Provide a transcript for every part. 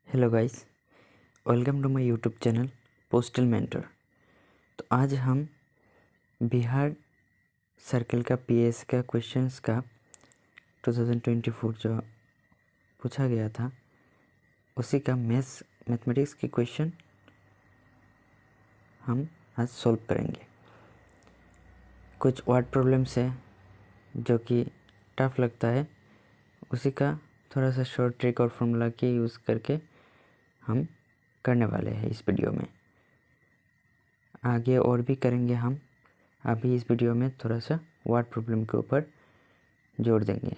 Hello guys, welcome to my YouTube channel Postal Mentor. तो आज हम बिहार सर्कल का पीएस का क्वेश्चंस का 2024 जो पूछा गया था उसी का मैथमेटिक्स के क्वेश्चन हम आज सॉल्व करेंगे। कुछ वर्ड प्रॉब्लम्स है जो कि टफ लगता है, उसी का थोड़ा सा शॉर्ट ट्रिक और फॉर्मूला के यूज़ करके हम करने वाले हैं इस वीडियो में। आगे और भी करेंगे हम, अभी इस वीडियो में थोड़ा सा वर्ड प्रॉब्लम के ऊपर जोड़ देंगे।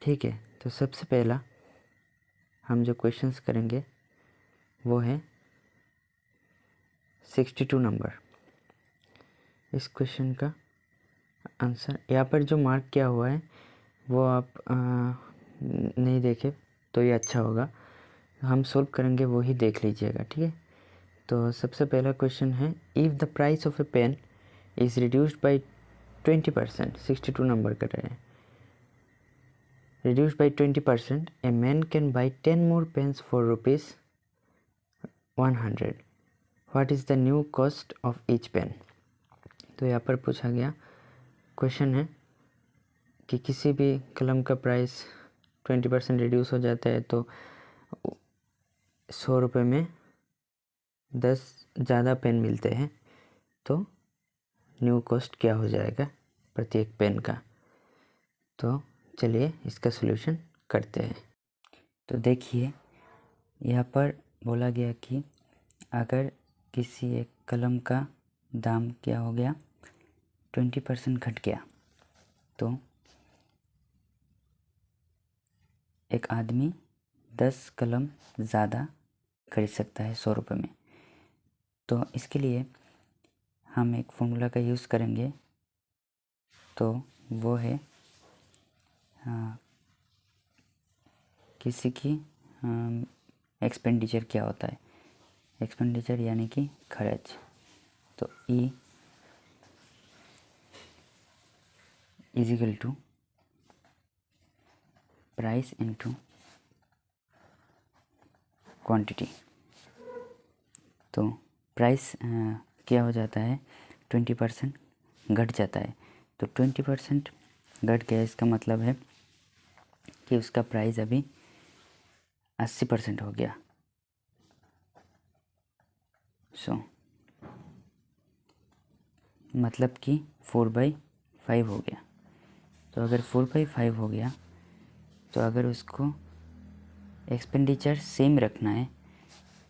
ठीक है, तो सबसे पहला हम जो क्वेश्चंस करेंगे वो है 62 नंबर। इस क्वेश्चन का आंसर यहाँ पर जो मार्क किया हुआ है वो आप नहीं देखे तो ये अच्छा होगा, हम सॉल्व करेंगे वो ही देख लीजिएगा। ठीक है, तो सबसे पहला क्वेश्चन है, if the price of a pen is reduced by 20%, 62 number कर रहे हैं, reduced by 20%, a man can buy 10 more pens for rupees 100. What is the new cost of each pen? तो यहाँ पर पूछा गया क्वेश्चन है कि किसी भी कलम का प्राइस 20% रिड्यूस हो जाता है तो 100 रुपये में 10 ज़्यादा पेन मिलते हैं, तो न्यू कॉस्ट क्या हो जाएगा प्रत्येक पेन का। तो चलिए इसका सॉल्यूशन करते हैं। तो देखिए यहाँ पर बोला गया कि अगर किसी एक कलम का दाम क्या हो गया 20% घट गया तो एक आदमी 10 कलम ज़्यादा खरीद सकता है 100 रुपये में। तो इसके लिए हम एक फॉर्मूला का यूज़ करेंगे, तो वो है किसी की एक्सपेंडिचर क्या होता है, एक्सपेंडिचर यानी कि खर्च। तो E is equal to price into quantity. तो प्राइस क्या हो जाता है 20% घट जाता है, तो 20% घट गया, इसका मतलब है कि उसका प्राइस अभी 80% हो गया। मतलब कि 4/5 हो गया। तो अगर 4/5 हो गया तो अगर उसको एक्सपेंडिचर सेम रखना है,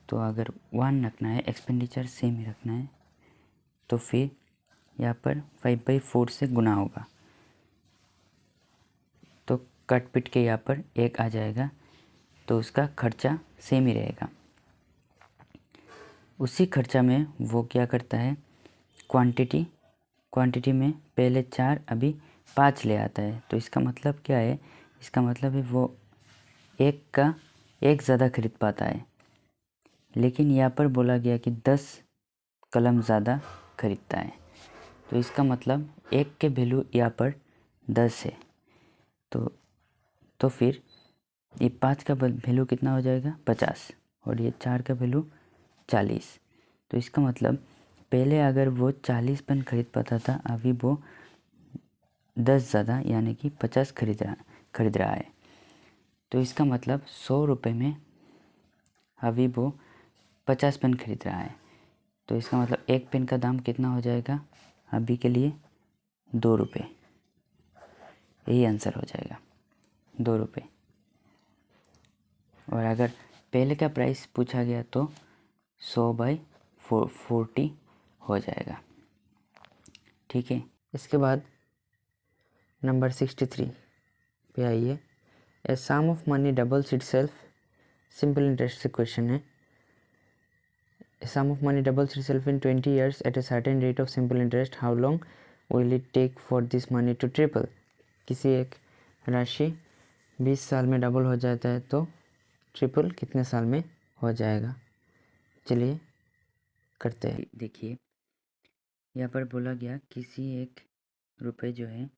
तो अगर 1 रखना है, एक्सपेंडिचर सेम ही रखना है, तो फिर यहाँ पर 5/4 से गुना होगा, तो कट पिट के यहाँ पर 1 आ जाएगा, तो उसका खर्चा सेम ही रहेगा। उसी खर्चा में वो क्या करता है, क्वांटिटी में पहले 4 अभी 5 ले आता है। तो इसका मतलब क्या है, इसका मतलब है वो एक ज़्यादा खरीद पाता है। लेकिन यहाँ पर बोला गया कि 10 कलम ज़्यादा खरीदता है, तो इसका मतलब एक के वैल्यू यहाँ पर 10 है, तो फिर ये 5 का वैल्यू कितना हो जाएगा 50, और ये 4 का वैल्यू 40। तो इसका मतलब पहले अगर वो 40 पेन खरीद पाता था, अभी वो 10 ज़्यादा यानी कि 50 खरीद रहा है। तो इसका मतलब 100 रुपये में अभी वो 50 पेन खरीद रहा है। तो इसका मतलब एक पेन का दाम कितना हो जाएगा अभी के लिए 2 रुपये। यही आंसर हो जाएगा 2 रुपये। और अगर पहले का प्राइस पूछा गया तो 100/40 हो जाएगा। ठीक है, इसके बाद नंबर 63 पे आइए। A sum of money doubles itself, simple interest से क्वेश्चन है। A sum of money doubles itself in 20 years at a certain rate of simple interest, how long will it take for this money to triple. किसी एक राशि 20 साल में double हो जाता है तो ट्रिपल कितने साल में हो जाएगा। चलिए करते हैं। देखिए यहाँ पर बोला गया किसी एक रुपये जो है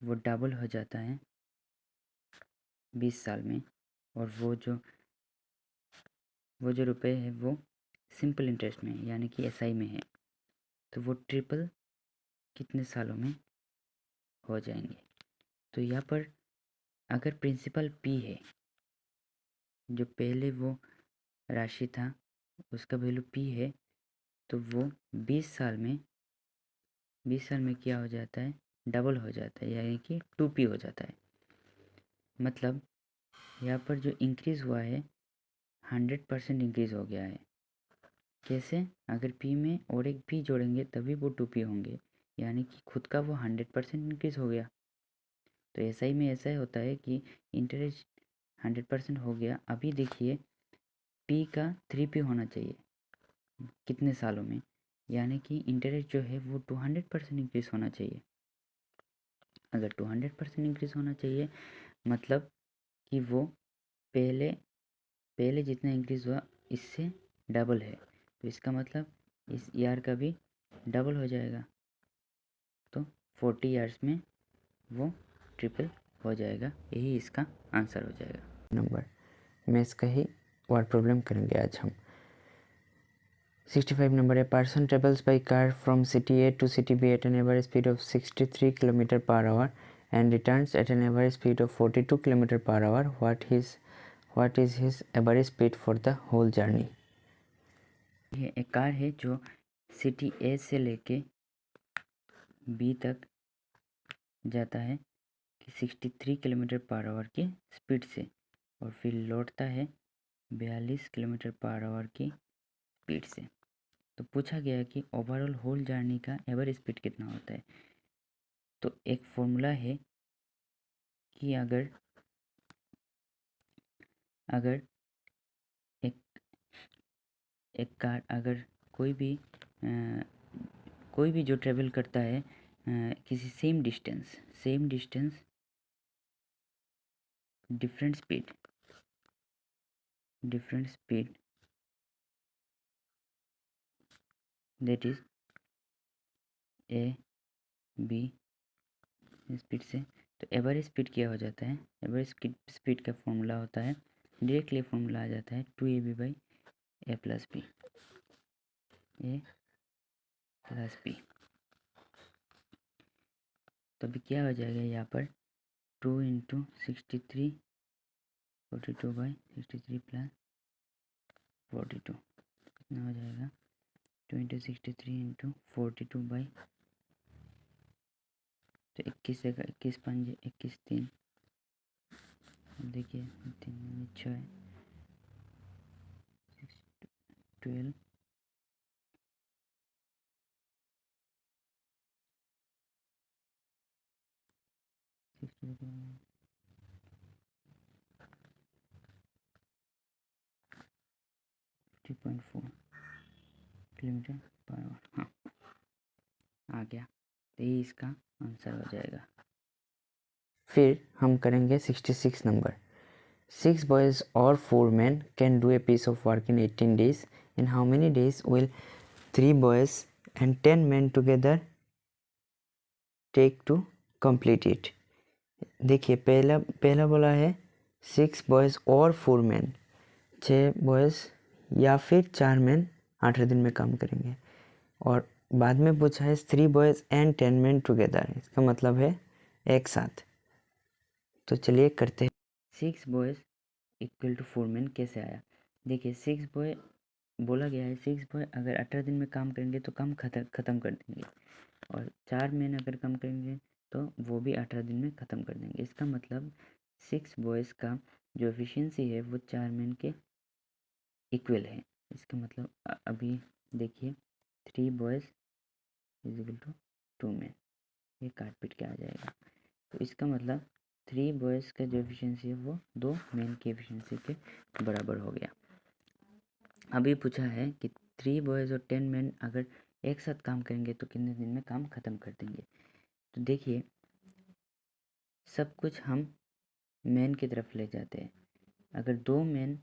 वो डबल हो जाता है 20 साल में, और वो जो वो जो रुपए है वो सिंपल इंटरेस्ट में है, यानी कि एसआई में है, तो वो ट्रिपल कितने सालों में हो जाएंगे। तो यहाँ पर अगर प्रिंसिपल पी है, जो पहले वो राशि था उसका वैल्यू पी है, तो वो 20 साल में क्या हो जाता है, डबल हो जाता है, यानी कि 2p हो जाता है। मतलब यहाँ पर जो इंक्रीज़ हुआ है 100% इंक्रीज़ हो गया है। कैसे? अगर p में और एक p जोड़ेंगे तभी वो 2p होंगे, यानी कि खुद का वो 100% इंक्रीज़ हो गया। तो ऐसा ही में ऐसा ही होता है कि इंटरेस्ट 100% हो गया। अभी देखिए p का 3p होना चाहिए कितने सालों में, यानी कि इंटरेस्ट जो है वो 200% इंक्रीज़ होना चाहिए। अगर 200% इंक्रीज़ होना चाहिए मतलब कि वो पहले पहले जितना इंक्रीज़ हुआ इससे डबल है, तो इसका मतलब इस ईयर का भी डबल हो जाएगा। तो 40 ईयर्स में वो ट्रिपल हो जाएगा। यही इसका आंसर हो जाएगा। नंबर में इसका ही वर्ड प्रॉब्लम करेंगे आज हम। 65 number, a person travels by car from city A to city B at an average speed of 63 kilometre per hour and returns at an average speed of 42 km per hour. What is his average speed for the whole journey? ये एक car है जो city ए से लेके B तक जाता है कि 63 किलोमीटर पर आवर की स्पीड से, और फिर लौटता है 42 किलोमीटर पर आवर की स्पीड से। तो पूछा गया है कि ओवरऑल होल जर्नी का एवरेज स्पीड कितना होता है। तो एक फॉर्मूला है कि अगर एक एक कार अगर कोई भी जो ट्रेवल करता है किसी same distance different speed that is A B speed से, तो एवरेज स्पीड क्या हो जाता है। एवरेज स्पीड का फॉर्मूला होता है, डायरेक्टली फॉर्मूला आ जाता है 2ab/a + b। तो अभी क्या हो जाएगा यहाँ पर 2 × 63 42/63 + 42 कितना हो जाएगा 2 × 63 × 42 तो 21 जगह 21 5 21 3 देखिए 3 6 12 50.4 किलोमीटर पर आवर। हाँ आ गया, तो ये इसका आंसर हो जाएगा। फिर हम करेंगे 66 number. 6 boys or 4 men can do a piece of work in 18 days. In how many days will 3 boys and 10 men together take to complete it? देखिए पहला बोला है 6 boys और 4 men, 6 boys या फिर 4 men 8 दिन में काम करेंगे, और बाद में पूछा है 3 boys and 10 men together, इसका मतलब है एक साथ। तो चलिए करते हैं। 6 boys = 4 men कैसे आया। देखिए 6 बॉय बोला गया है, 6 बॉय अगर 18 दिन में काम करेंगे तो काम ख़त्म कर देंगे, और 4 मैन अगर काम करेंगे तो वो भी 18 दिन में ख़त्म कर देंगे। इसका मतलब 6 बॉयज़ का जो एफिशिएंसी है वो 4 मैन के इक्वल है। इसका मतलब अभी देखिए 3 बॉयज़ = 2 मैन, ये काट पीट के आ जाएगा। तो इसका मतलब 3 बॉयज़ का जो एफिशिएंसी है वो 2 मैन की एफिशिएंसी के बराबर हो गया। अभी पूछा है कि 3 बॉयज़ और 10 मैन अगर एक साथ काम करेंगे तो कितने दिन में काम ख़त्म कर देंगे। तो देखिए सब कुछ हम मैन की तरफ ले जाते हैं। अगर 2 मैन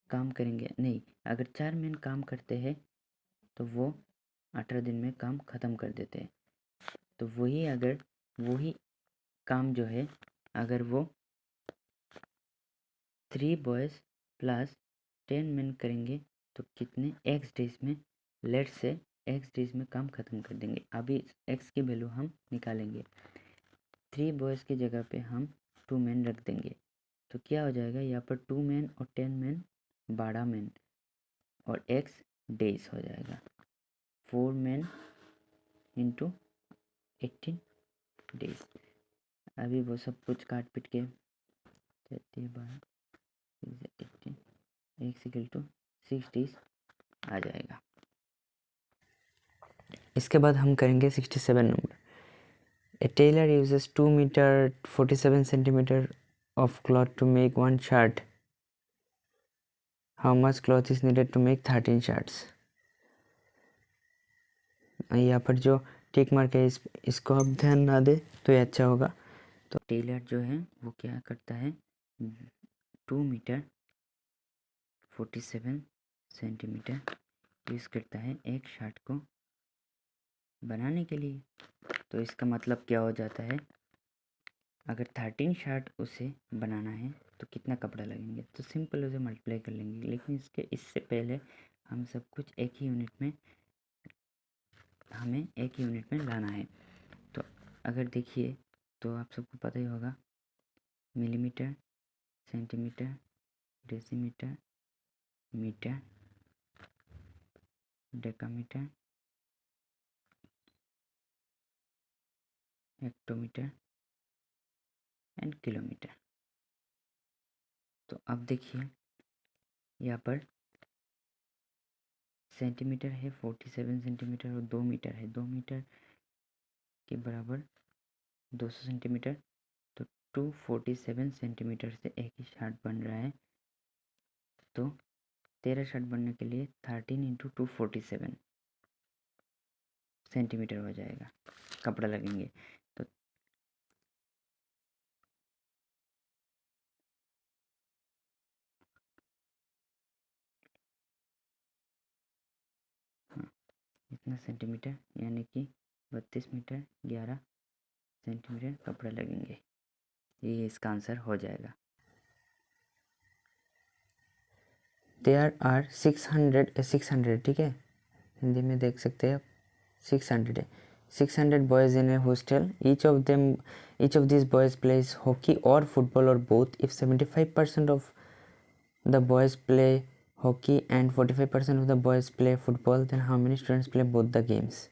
काम करेंगे, नहीं, अगर 4 मैन काम करते हैं तो वो 18 दिन में काम ख़त्म कर देते हैं। तो वही काम जो है अगर वो 3 बॉयज़ प्लस 10 मैन करेंगे तो कितने एक्स डेज में, लेट से एक्स डेज में काम ख़त्म कर देंगे। अभी एक्स की वैल्यू हम निकालेंगे। 3 बॉयज़ की जगह पे हम 2 मैन रख देंगे तो क्या हो जाएगा, यहाँ पर 2 मैन और 10 मैन 12 मैन और एक्स डेज हो जाएगा। 4 मैन इंटू 18 डेज। अभी वो सब कुछ काट पीट के 18 एक्स इक्वल टू 6 डेज आ जाएगा। इसके बाद हम करेंगे 67 number. A tailor uses 2 metre 47 centimetre of cloth to make one shirt. How much cloth is needed to make 13 shirts? यहाँ पर जो टिक मार्क है इसको आप ध्यान ना दे तो ये अच्छा होगा। तो टेलर जो है वो क्या करता है, 2 मीटर 47 सेंटीमीटर यूज़ करता है एक शर्ट को बनाने के लिए। तो इसका मतलब क्या हो जाता है, अगर 13 शर्ट उसे बनाना है तो कितना कपड़ा लगेंगे, तो सिंपल उसे मल्टीप्लाई कर लेंगे। लेकिन इससे पहले हम सब कुछ एक ही यूनिट में लाना है। तो अगर देखिए तो आप सबको पता ही होगा, millimetre, centimetre, decimetre, metre, decametre, hectometre and kilometre. तो अब देखिए यहाँ पर सेंटीमीटर है 47 सेंटीमीटर और 2 मीटर है, 2 मीटर के बराबर 200 सेंटीमीटर। तो 247 सेंटीमीटर से एक ही शर्ट बन रहा है। तो 13 शर्ट बनने के लिए 13 इंटू 247 सेंटीमीटर हो जाएगा कपड़ा लगेंगे। तो हाँ, इतना सेंटीमीटर यानी कि 32 मीटर 11 सेंटीमीटर कपड़ा लगेंगे। ये इसका आंसर हो जाएगा। देयर आर 600 ठीक है, हिंदी में देख सकते हैं आप। 600 है, 600 boys in a hostel. Each of this boys plays hockey और फुटबॉल और both. If 75% of the boys play hockey and 45% of the boys play football, then how many students play both the games.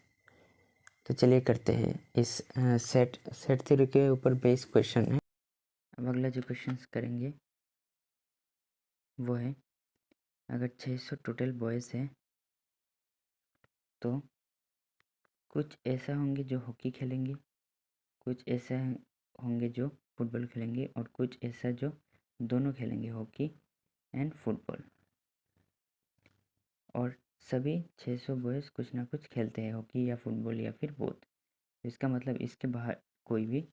तो चलिए करते हैं इस set theory के ऊपर base question है। अब अगला जो क्वेश्चन करेंगे वो है, अगर 600 टोटल बॉयज़ हैं तो कुछ ऐसा होंगे जो हॉकी खेलेंगे, कुछ ऐसा होंगे जो फुटबॉल खेलेंगे और कुछ ऐसा जो दोनों खेलेंगे, हॉकी एंड फुटबॉल। और सभी 600 बॉयज़ कुछ ना कुछ खेलते हैं, हॉकी या फुटबॉल या फिर बोथ। तो इसका मतलब इसके बाहर कोई भी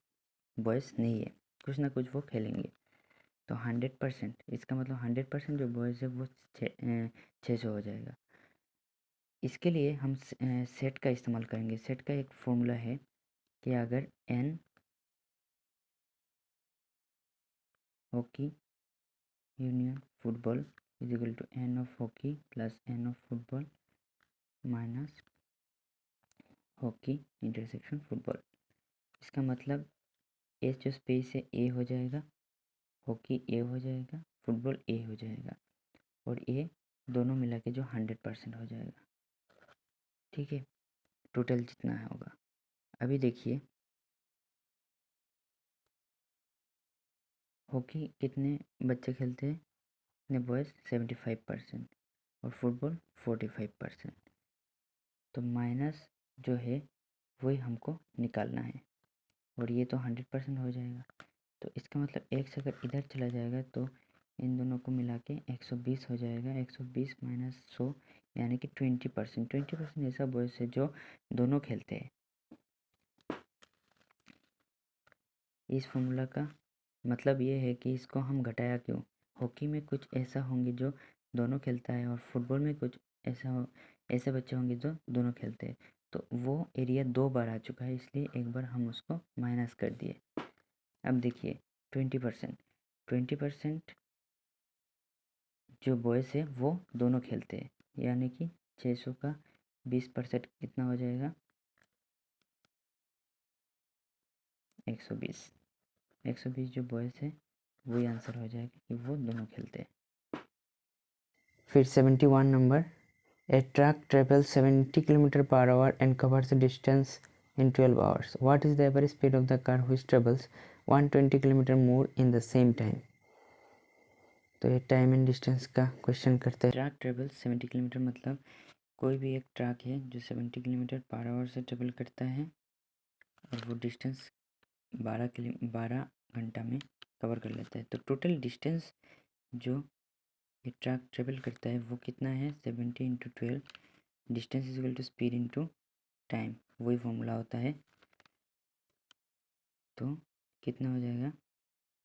बॉयज़ नहीं है, कुछ ना कुछ वो खेलेंगे। तो 100%, इसका मतलब 100% जो बॉयज़ है वो 600 हो जाएगा। इसके लिए हम सेट का इस्तेमाल करेंगे। सेट का एक फॉर्मूला है कि अगर n hockey union football is equal to n of hockey plus n of football minus hockey intersection football. इसका मतलब एस जो स्पेस है ए हो जाएगा, हॉकी ए हो जाएगा, फुटबॉल ए हो जाएगा और ए दोनों मिला के जो 100% हो जाएगा। ठीक है, टोटल जितना होगा। अभी देखिए हॉकी कितने बच्चे खेलते हैं, कितने बॉयज़, 75% और फुटबॉल 45%। तो माइनस जो है वही हमको निकालना है और ये तो 100% हो जाएगा। तो इसका मतलब एक्स अगर इधर चला जाएगा तो इन दोनों को मिला के 120 हो जाएगा। 120 माइनस 100 यानी कि 20%। 20% ऐसा बॉयज़ है जो दोनों खेलते हैं। इस फॉर्मूला का मतलब ये है कि इसको हम घटाया क्यों, हॉकी में कुछ ऐसा होंगे जो दोनों खेलता है और फुटबॉल में कुछ ऐसे बच्चे होंगे जो दोनों खेलते हैं। तो वो एरिया 2 बार आ चुका है, इसलिए एक बार हम उसको माइनस कर दिए। अब देखिए 20% जो बॉयज़ है वो दोनों खेलते हैं, यानी कि 600 का 20% कितना हो जाएगा, 120। 120 जो बॉयज़ है वही आंसर हो जाएगा कि वो दोनों खेलते हैं। फिर 71 number, A truck travels 70 kilometre per our and covers the distance in 12 hours. What is the average speed of the car which travels 120 kilometre more in the same time? तो ये टाइम एंड डिस्टेंस का question करते हैं। Truck travels 70 kilometre मतलब कोई भी एक truck है जो 70 किलोमीटर पर आवर से ट्रेवल करता है और वो डिस्टेंस 12 घंटा में कवर कर लेता है। तो टोटल डिस्टेंस जो ये ट्रक ट्रेवल करता है वो कितना है, 70 into 12, distance is equal to speed into time, वही फॉर्मूला होता है। तो कितना हो जाएगा,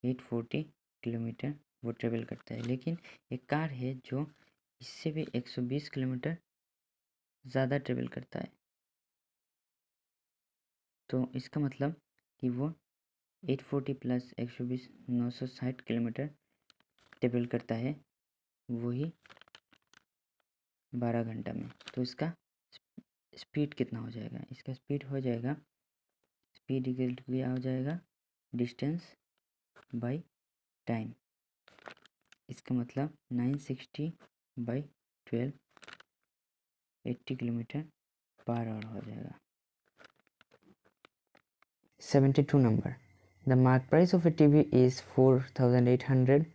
840 किलोमीटर वो ट्रेवल करता है। लेकिन एक कार है जो इससे भी 120 किलोमीटर ज़्यादा ट्रेवल करता है, तो इसका मतलब कि वो 840 प्लस 120 960 किलोमीटर ट्रेवल करता है, वही 12 घंटा में। तो इसका स्पीड कितना हो जाएगा, इसका स्पीड हो जाएगा, स्पीड इक्वल टू क्या हो जाएगा, डिस्टेंस बाय टाइम। इसका मतलब 960 बाई 12, 80 किलोमीटर पर आवर हो जाएगा। 72 number, the mark price of A TV is 4800.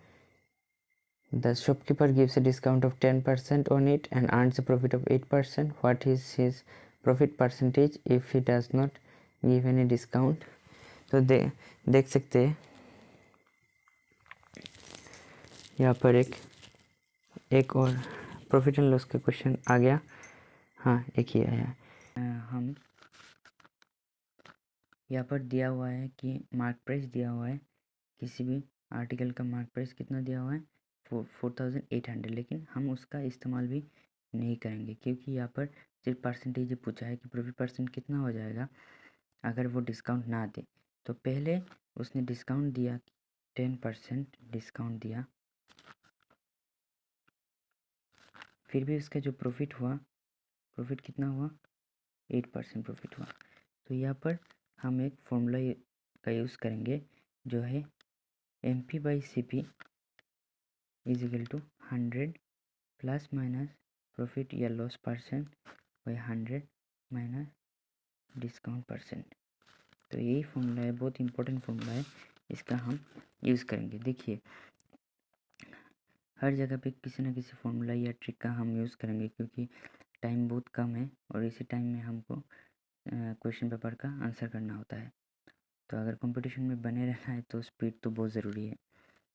The shopkeeper gives a discount of 10% on it and earns a profit of 8%. What is his profit percentage if he does not give any discount? तो देख सकते हैं यहाँ पर एक और profit and loss का question आ गया। हाँ, एक ही आया। हम यहाँ पर दिया हुआ है कि मार्क प्राइस दिया हुआ है, किसी भी आर्टिकल का मार्क प्राइस कितना दिया हुआ है, 4800, लेकिन हम उसका इस्तेमाल भी नहीं करेंगे क्योंकि यहाँ पर सिर्फ परसेंटेज पूछा है कि प्रॉफिट परसेंट कितना हो जाएगा अगर वो डिस्काउंट ना दे। तो पहले उसने डिस्काउंट दिया, 10% डिस्काउंट दिया, फिर भी उसका जो प्रॉफिट हुआ, प्रॉफिट कितना हुआ, 8% प्रॉफिट हुआ। तो यहाँ पर हम एक फॉर्मूला का यूज़ करेंगे जो है MP/CP is equal to 100 plus minus profit या loss percent by 100 minus discount percent. तो यही फॉर्मूला है, बहुत इंपॉर्टेंट फॉर्मूला है, इसका हम यूज़ करेंगे। देखिए हर जगह पे किसी न किसी फॉर्मूला या ट्रिक का हम यूज़ करेंगे क्योंकि टाइम बहुत कम है और इसी टाइम में हमको क्वेश्चन पेपर का आंसर करना होता है। तो अगर कंपटीशन में बने रहना है तो स्पीड तो बहुत ज़रूरी है।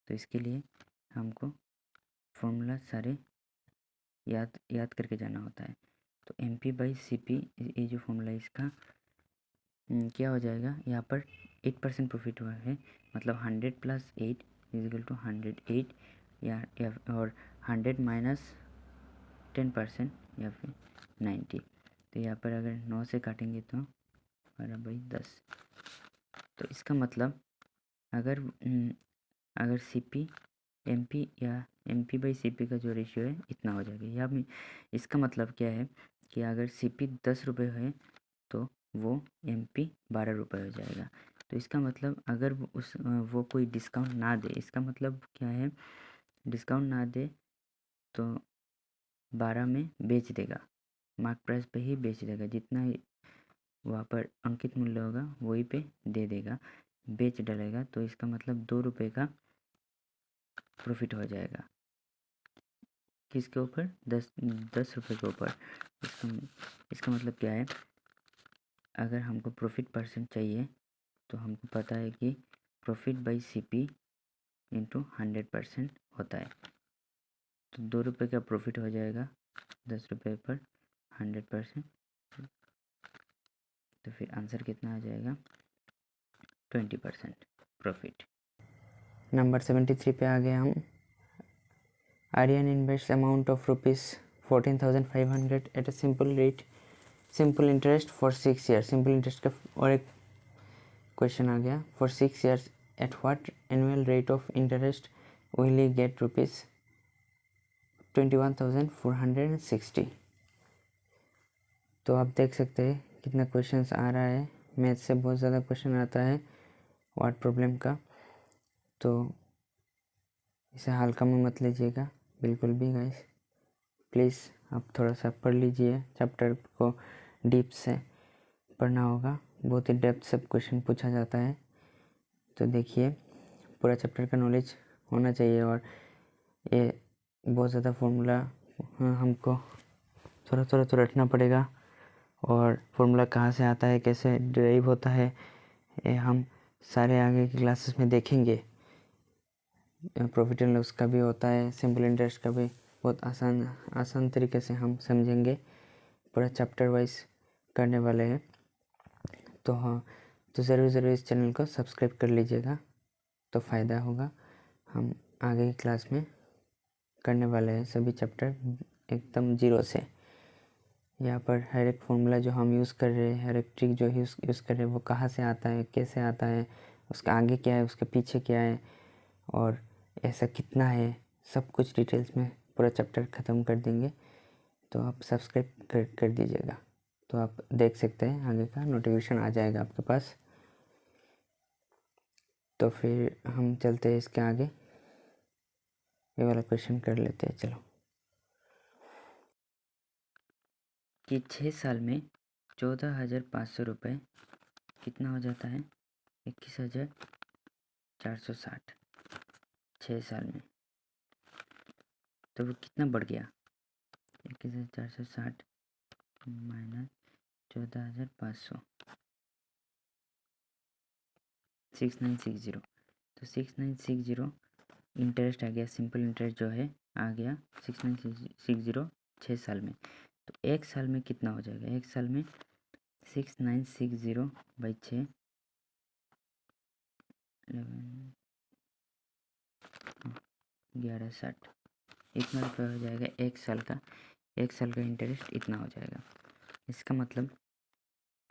तो इसके लिए हमको फॉर्मूला सारे याद करके जाना होता है। तो MP/CP ये जो फॉर्मूला है इसका क्या हो जाएगा, यहाँ पर 8% प्रॉफिट हुआ है, मतलब 100 प्लस 8 इज इक्वल टू 108 या और 100 माइनस 10% या फिर 90। तो यहाँ पर अगर 9 से काटेंगे तो 12/10। तो इसका मतलब अगर CP MP या MP/CP का जो रेशियो है इतना हो जाएगा। यहाँ में इसका मतलब क्या है कि अगर CP 10 रुपये है तो वो MP 12 रुपये हो जाएगा। तो इसका मतलब अगर वो कोई डिस्काउंट ना दे, इसका मतलब क्या है, डिस्काउंट ना दे तो 12 में बेच देगा, मार्क प्राइस पे ही बेच देगा, जितना वहाँ पर अंकित मूल्य होगा वही पे दे देगा, बेच डालेगा। तो इसका मतलब 2 रुपये का प्रॉफिट हो जाएगा, किसके ऊपर, 10 रुपये के ऊपर। इसका मतलब क्या है, अगर हमको प्रॉफिट परसेंट चाहिए तो हमको पता है कि प्रॉफिट बाई CP इंटू 100% होता है। तो 2 रुपये का प्रॉफिट हो जाएगा 10 रुपये पर 100%, तो फिर आंसर कितना आ जाएगा, 20% प्रॉफिट। नंबर 73 पे आ गए हम। Aryan invest amount of ₹14,500 at a simple interest for 6 year. Simple interest का और एक क्वेश्चन आ गया, for 6 years at what annual rate of interest will he get rupees 21,460। तो आप देख सकते हैं कितना क्वेश्चंस आ रहा है। मैथ से बहुत ज़्यादा क्वेश्चन आता है वर्ड प्रॉब्लम का, तो इसे हल्का में मत लीजिएगा बिल्कुल भी गाइस। प्लीज़ आप थोड़ा सा पढ़ लीजिए, चैप्टर को डीप से पढ़ना होगा, बहुत ही डेप्थ से क्वेश्चन पूछा जाता है। तो देखिए पूरा चैप्टर का नॉलेज होना चाहिए, और ये बहुत ज़्यादा फॉर्मूला हमको थोड़ा थोड़ा तो रटना पड़ेगा, और फॉर्मूला कहाँ से आता है, कैसे डिराइव होता है, ये हम सारे आगे की क्लासेस में देखेंगे। प्रॉफिट एंड लॉस का भी होता है, सिंपल इंटरेस्ट का भी, बहुत आसान तरीके से हम समझेंगे, पूरा चैप्टर वाइज करने वाले हैं। तो हाँ, तो ज़रूर इस चैनल को सब्सक्राइब कर लीजिएगा, तो फ़ायदा होगा। हम आगे की क्लास में करने वाले हैं सभी चैप्टर एकदम जीरो से। यहाँ पर हर एक फॉर्मूला जो हम यूज़ कर रहे हैं, हर एक ट्रिक जो यूज़ कर रहे हैं, वो कहाँ से आता है, कैसे आता है, उसका आगे क्या है, उसके पीछे क्या है, और ऐसा कितना है, सब कुछ डिटेल्स में पूरा चैप्टर ख़त्म कर देंगे। तो आप सब्सक्राइब कर दीजिएगा, तो आप देख सकते हैं आगे का नोटिफिकेशन आ जाएगा आपके पास। तो फिर हम चलते हैं इसके आगे, ये वाला क्वेश्चन कर लेते हैं। चलो कि 6 साल में 14,500 रुपये कितना हो जाता है? 21,460 6 साल में, तो वो कितना बढ़ गया? 21,460 माइनस 14,500, 6960। तो 6960 इंटरेस्ट आ गया, सिंपल इंटरेस्ट जो है आ गया 6960 6 साल में। तो एक साल में कितना हो जाएगा? एक साल में 6960 बाई 6 1160, इतना रुपये हो जाएगा एक साल का। एक साल का इंटरेस्ट इतना हो जाएगा। इसका मतलब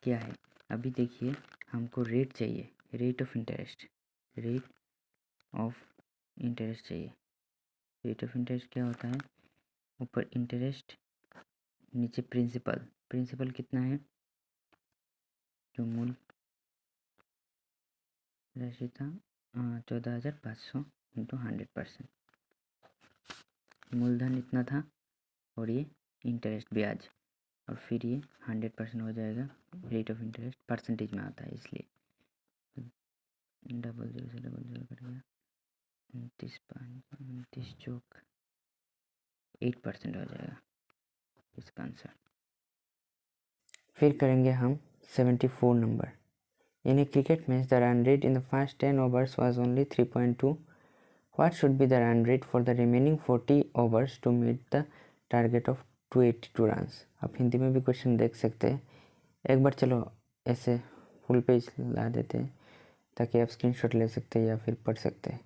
क्या है? अभी देखिए हमको रेट चाहिए, rate of interest, rate of interest चाहिए। रेट ऑफ इंटरेस्ट क्या होता है? ऊपर इंटरेस्ट, नीचे प्रिंसिपल। प्रिंसिपल कितना है? जो मूल राशि था 14,500 इंटू 100%, मूलधन इतना था, और ये इंटरेस्ट ब्याज, और फिर ये 100% हो जाएगा। रेट ऑफ इंटरेस्ट परसेंटेज में आता है, इसलिए 00 से 00 कट गया, 29 चौक 8% हो जाएगा इसका आंसर। फिर करेंगे हम 74 number. In A cricket match the run rate in the first 10 overs was only 3.2. What should be the run rate for the remaining 40 overs to meet the target of 282 runs? आप हिंदी में भी question देख सकते हैं। एक बार चलो ऐसे full page ला देते हैं, ताकि आप स्क्रीनशॉट ले सकते हैं या फिर पढ़ सकते हैं।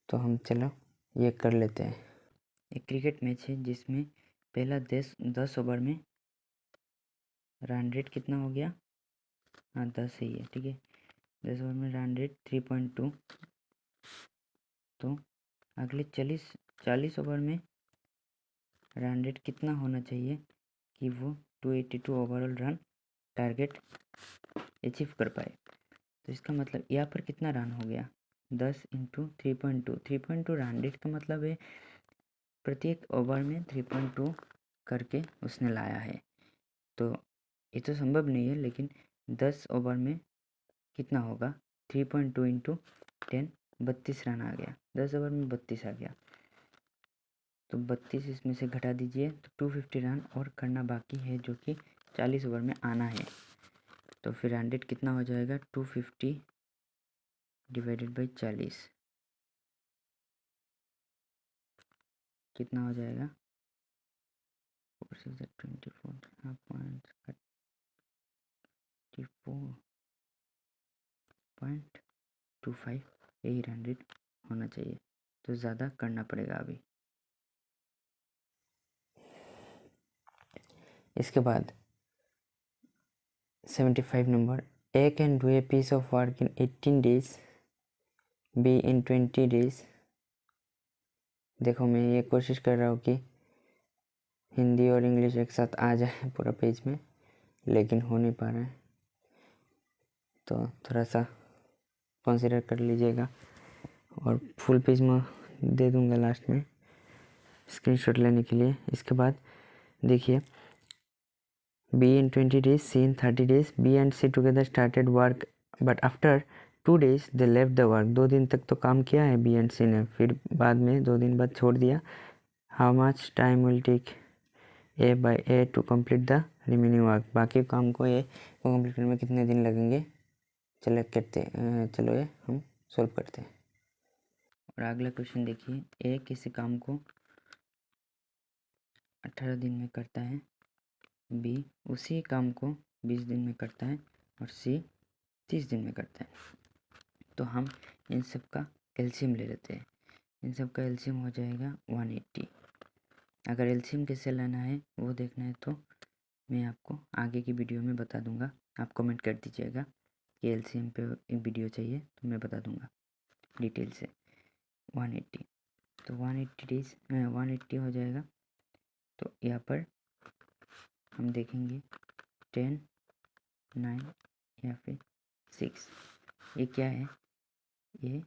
तो हम चलो ये कर लेते हैं। एक क्रिकेट मैच है जिसमें पहला 10 ओवर में रन रेट कितना हो गया? हाँ 10 ही है, ठीक है। 10 ओवर में रन रेट 3.2, तो अगले 40 ओवर में रन रेट कितना होना चाहिए कि वो 282 ओवरऑल रन टारगेट अचीव कर पाए? तो इसका मतलब यहाँ पर कितना रन हो गया? 10 इंटू 3.2, 3.2 रन रेट का मतलब है प्रत्येक ओवर में 3.2 करके उसने लाया है। तो ये तो संभव नहीं है, लेकिन 10 ओवर में कितना होगा? 3.2 इंटू 10, 32 रन आ गया। 10 ओवर में 32 आ गया, तो 32 इसमें से घटा दीजिए, तो 250 रन और करना बाकी है, जो कि 40 ओवर में आना है। तो फिर 100 कितना हो जाएगा? 250 डिवाइडेड बाई 40 कितना हो जाएगा? 24.25, यही 100 होना चाहिए, तो ज़्यादा करना पड़ेगा अभी। इसके बाद 75 number. A can do a piece of work in 18 days, B in 20 days, देखो मैं ये कोशिश कर रहा हूँ कि हिंदी और इंग्लिश एक साथ आ जाए पूरा पेज में, लेकिन हो नहीं पा रहा है, तो थोड़ा सा कंसिडर कर लीजिएगा। और फुल पेज में दे दूँगा लास्ट में स्क्रीनशॉट लेने के लिए। इसके बाद देखिए, B in 20 days, C in 30 days. B and C together started work, but after 2 days they left the work. 2 दिन तक तो काम किया है B and C ने, फिर बाद में 2 दिन बाद छोड़ दिया। How much time will take A by A to complete the remaining work? बाकी काम को A को कंप्लीट करने में कितने दिन लगेंगे? चलो ये हम सॉल्व करते हैं। और अगला क्वेश्चन देखिए, A किसी काम को 18 दिन में करता है, B उसी काम को 20 दिन में करता है और C 30 दिन में करता है। तो हम इन सब का एलसीएम ले लेते हैं। इन सब का एलसीएम हो जाएगा 180। अगर एलसीएम कैसे लाना है वो देखना है तो मैं आपको आगे की वीडियो में बता दूंगा। आप कमेंट कर दीजिएगा कि एलसीएम पे एक वीडियो चाहिए, तो मैं बता दूंगा डिटेल से। 180 तो 180 हो जाएगा। तो यहाँ पर हम देखेंगे 10, 9 या फिर 6। ये क्या है? ये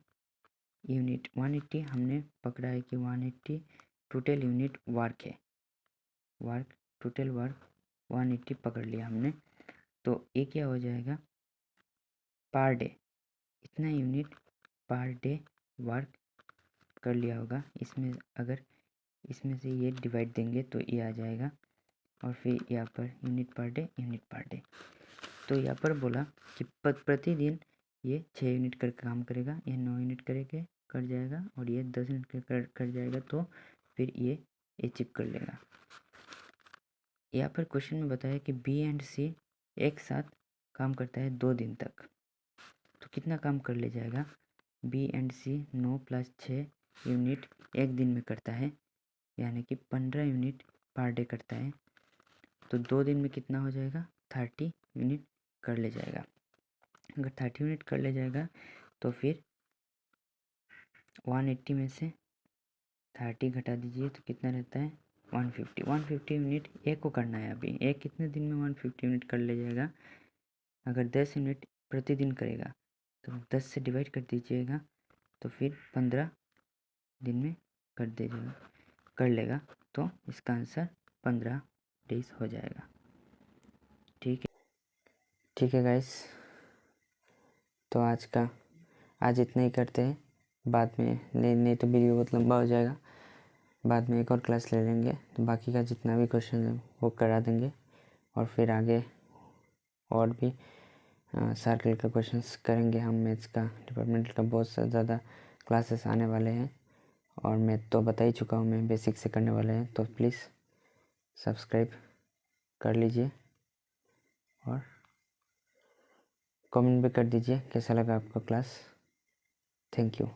यूनिट 180 हमने पकड़ा है कि 180 टोटल यूनिट वर्क है। टोटल वर्क 180 पकड़ लिया हमने। तो ये क्या हो जाएगा? पर डे, इतना यूनिट पर डे वर्क कर लिया होगा। इसमें अगर इसमें से ये डिवाइड देंगे तो ये आ जाएगा, और फिर यहाँ पर यूनिट पर डे। तो यहाँ पर बोला कि प्रतिदिन ये 6 यूनिट कर काम करेगा, ये 9 यूनिट कर जाएगा, और ये 10 यूनिट कर जाएगा, तो फिर ये अचीव कर लेगा। यहाँ पर क्वेश्चन में बताया कि बी एंड सी एक साथ काम करता है 2 दिन तक, तो कितना काम कर ले जाएगा? बी एंड सी 9 + 6 यूनिट एक दिन में करता है, यानी कि 15 यूनिट पर डे करता है। तो 2 दिन में कितना हो जाएगा? 30 यूनिट कर ले जाएगा। अगर 30 यूनिट कर ले जाएगा तो फिर 180 में से 30 घटा दीजिए तो कितना रहता है? 150 यूनिट एक को करना है। अभी एक कितने दिन में 150 यूनिट कर ले जाएगा? अगर 10 यूनिट प्रतिदिन करेगा तो 10 से डिवाइड कर दीजिएगा, तो फिर 15 दिन में कर लेगा। तो इसका आंसर 15 डेज हो जाएगा। ठीक है गाइस, तो आज इतना ही करते हैं। बाद में नहीं तो वीडियो बहुत लंबा हो जाएगा। बाद में एक और क्लास ले लेंगे, तो बाकी का जितना भी क्वेश्चन है वो करा देंगे, और फिर आगे और भी सर्कल का क्वेश्चंस करेंगे हम। मैथ्स का डिपार्टमेंटल का बहुत ज़्यादा क्लासेस आने वाले हैं, और मैथ तो बता ही चुका हूँ मैं, बेसिक से करने वाले हैं। तो प्लीज़ सब्सक्राइब कर लीजिए और कमेंट भी कर दीजिए कैसा लगा आपका क्लास। Thank you.